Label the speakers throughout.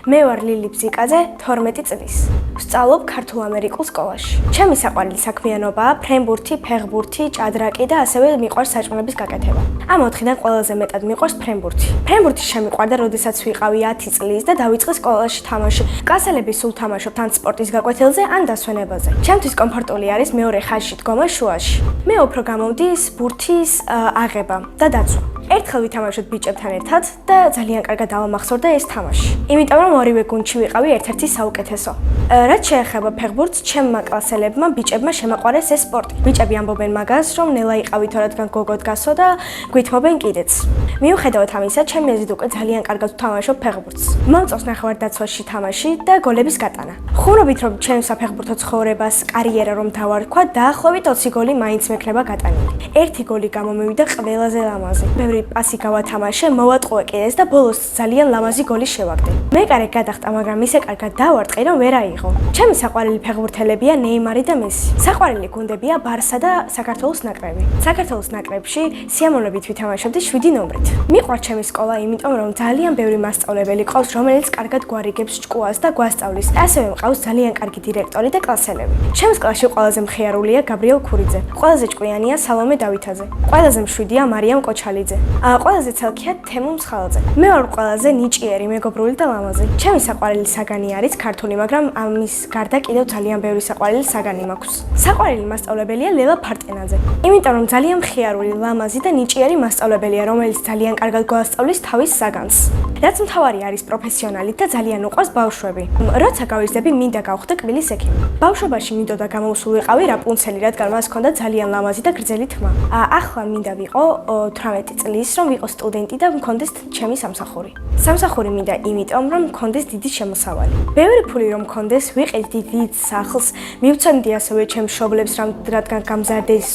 Speaker 1: მე ვარ ლილი ბზიკაძე, 12 წლის. ვსწავლობ ქართულ-ამერიკულ სკოლაში. ჩემი საყვარელი საქმიანობაა ფრენბურთი, ფეხბურთი, ჭადრაკი და ასევე მიყვარს საჭმელების გაკეთება. ამ 4-დან ყველაზე მეტად მიყვარს ფრენბურთი. ფრენბურთი შემიყვარდა, როდესაც ვიყავი 10 წლის და დავიწყე სკოლაში თამაში. კლასელები სულ თამაშობთ ან სპორტის გაკვეთილზე, ან დასვენებაზე. ჩემთვის კომფორტული არის მეორე ხაზში დგომა შუაში. მე უფრო გამომდის ბურთის აღება და დაცვა. ერთხელ ვითამაშოთ ბიჭებთან ერთად და ძალიან კარგად დავამახსოვრდა ეს თამაში. იმიტომ რომ ორივე გუნდში ვიყავი ერთ-ერთი საუკეთესო. რაც შეეხება ფეხბურთს, ჩემმა კლასელებმა ბიჭებმა შემაყვარეს ეს სპორტი. ბიჭები ამბობენ მაგას, რომ ნელა იყავით რადგან გოგოდ გასო და გვითმობენ კიდეც. მიუხედავად ამისა, ჩემი აზრით უკვე ძალიან კარგად ვთამაშობ ფეხბურთს. მომწონს ნახევარდაცვაში თამაში და გოლების გატანა. ხურობით რომ ჩემს საფეხბურთო ცხოვრებას, კარიერა რომ დავარქვა, დაახლოებით 20 გოლი მაინც მექნება გატანილი. ერთი გოლი გამომივიდა ყველაზე ლამაზი. ბევრი პასი გავათამაშე, მოვატყუე კიდეც და ბოლოს ძალიან ლამაზი გოლი შევაგდე. მე კარგად გადახტა, მაგრამ ისე კარგად დავარტყი, რომ ვერ აიღო. ჩემი საყვარელი ფეხბურთელებია ნეიმარი და მესი. საყვარელი გუნდებია ბარსა და საქართველოს ნაკრები. საქართველოს ნაკრებში სიამოვნებით ვითამაშობდი 7 ნომრით. მიყვარს ჩემი სკოლა, იმიტომ რომ ძალიან ბევრი მასწავლებელი ყავს, რომელიც კარგად გვარიგებს ჭკუას და გვასწავლის. ასევე მყავს ძალიან კარგი დირექტორი და კლასელები. ჩემს კლასში ყველაზე მხიარულია გაბრიელ ქურიძე. ყველაზე ჭკვიანია სალომე დავითაძე. ყველაზე მშვიდია მარიამ კოჩალიძე. ყველაზე ცალკეა თემო მსხალაძე. მე ვარ ყველაზე ნიჭიერი, მეგობრული და ლამაზი. ჩემი საყვარელი საგანი არის ქართული, მაგრამ ამის გარდა კიდევ ძალიან ბევრი საყვარელი საგანი მაქვს. საყვარელი მასწავლებელია ლელა ფარტენაძე. იმიტომ რომ ძალიან მხიარული, ლამაზი და ნიჭიერი მასწავლებელია, რომელიც ძალიან კარგად გვასწავლის თავის საგანს. რაც მთავარი არის პროფესიონალი და ძალიან უყვარს ბავშვები. როცა გავიზრდები, მინდა გავხდე კბილის ექიმი. ბავშვობაში მინდოდა გამოვსულ ვიყავი რაპუნცელი, რადგან მას ჰქონდა ძალიან ლამაზი და გრძელი თმა. ახლა მინდა ვიყო 18 წლის, რომ ვიყო სტუდენტი და მქონდეს ჩემი სამსახური. სამსახური მინდა იმიტომ, რომ მქონდეს დიდი შემოსავალი. ბევრი ფული რომ მქონდეს, ვიყიდდი დიდ სახლს, მივცემდი ასევე ჩემს მშობლებს, რადგან გამზარდეს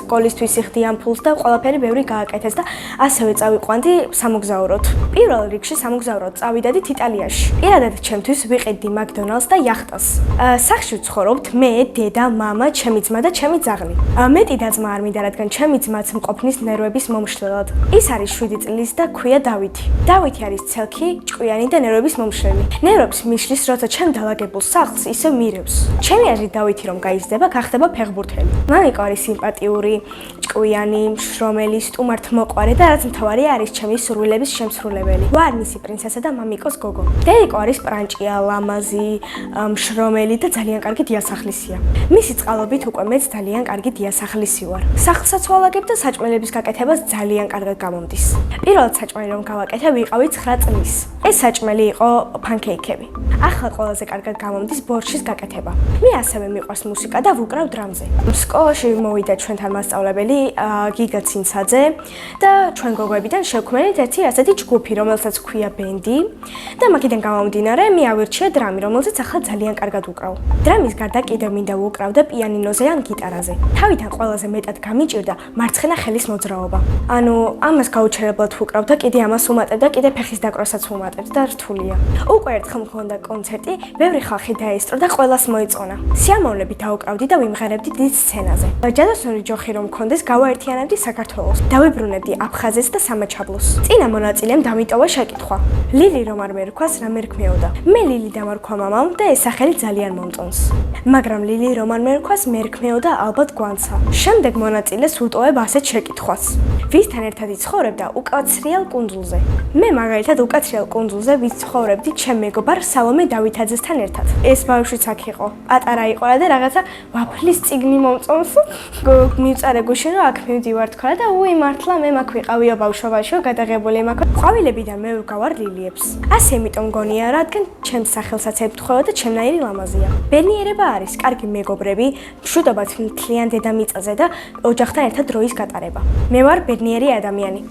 Speaker 1: სკოლისთვის იხდიან ფულს და ყველაფერი ბევრი გააკეთეს და ასევე წავიყვანდი სამოგზაუროდ. პირველ რიგში სამოგზაუროდ წავიდოდით იტალიაში. პირადად ჩემთვის ვიყიდდი მაკდონალდს და იახტას. სახლში ვცხოვრობთ მე, დედა, მამა, ჩემი ძმა და ჩემი ძაღლი. მეტი და ძმა არ მინდა, რადგან ჩემი ძმაც მყოფნის ნერვების მომშლელად. ის არის 7 წლის და ქვია დავითი. დავითი არის ცელქი, ჭკვიანი და ნერვების მომშლელი. ნერვებს მიშლის, როცა ჩემ დალაგებულ სახლს ისევ მირევს. ჩემი აზრით დავითი რომ გაიზრდება, გახდება ფეხბურთელი. მამიკო არის სიმპათიური, ჭკვიანი, მშრომელი, სტუმართ მოყვარე და რაც მთავარია არის ჩემი სურვილების შემსრულებელი. ვარ მისი პრინცესა და მამიკოს გოგო. დედიკო არის პრანჭია, ლამაზი, მშრომელი და ძალიან კარგი დიასახლისია. მისი წყალობით უკვე მეც ძალიან კარგი დიასახლისი ვარ. სახლსაც ვალაგებ და საჭმელების გაკეთებას ძალიან კარგად გამომდის. პირველად საჭმელი რომ გავაკეთე, ვიყავი 9 წლის. ეს საჭმელი იყო ფანკეიქები. ახლა ყველაზე კარგად გამომდის ბორშის გაკეთება. მე ასევე მიყვარს მუსიკა და ვუკრავ დრამზე. სკოლაში მოვიდა ჩვენთან მასწავლებელი გიგა ცინცაძე და ჩვენ გოგოებიდან შევქმნით ერთი ასეთი ჯგუფი, რომელსაც ჰქვია ბენდი და მაგიდან გამომდინარე მე ავირჩია დრამი, რომელზეც ახლა ძალიან კარგად ვუკრავ. დრამის გარდა კიდევ მინდა ვუკრავ და პიანინოზე ან გიტარაზე. თავიდან ყველაზე მეტად გამიჭირდა მარცხენა ხელის მოძრაობა. ამას გაუჩერებლად ვუკრავ და კიდე ამას ვუმატებ და კიდე ფეხის დაკვრასაც ვუმატებ და რთულია. უკვე ერთხელ მქონდა კონცერტი, ბევრი ხალხი დაესწრო და ყველას მოეწონა. სიამოვნებით დავუკრავდი და ვიმღერებდი დიდ სცენაზე. ჯადოსნური ჯოხი რომ მქონდეს, გავაერთიანებდი საქართველოს. დავიბრუნებდი აფხაზეთს და სამაჩაბლოს. წინა მონაწილემ დამიტოვა შეკითხვა. ლილი რომ არ მერქვას, რა მერქმეოდა? მე ლილი დამარქვა მამამ და ეს სახელი ძალიან მომწონს. მაგრამ ლილი რომ არ მერქვას, მერქმეოდა ალბათ გვანცა. შემდეგ მონაწილეს ვუტოვებ ასეთ შეკითხვას. ვისთან ერთად იცხოვრებდა უკაცრიელ კუნძულზე? მე მაგალითად უკაცრიელ კუნძულზე ვიცხოვრებდი ჩემ მეგობარ სალომე დავითაძესთან ერთად. ეს ბავშვიც აქ იყო. პატარა იყო და რაღაცა ვაფლის წიგნი მომწონს. მივწარე გუშინ რომ აქ მივდივარ თქვა და უი მართლა მე მაგ ვიყავიო ბავშვობაშიო გადაღებული მაგ. ყვავილებიდან მე ვგავარ ლილიებს. ასე იმიტომ მგონია, რადგან ჩემს სახელსაც ემთხვევა და ჩემნაირი ლამაზია. ბედნიერება არის კარგი მეგობრები, მშვიდობაც მთლიან დედამიწაზე და ოჯახთან ერთად დროის გატარება. მე ვარ ბედნიერი ადამიანი.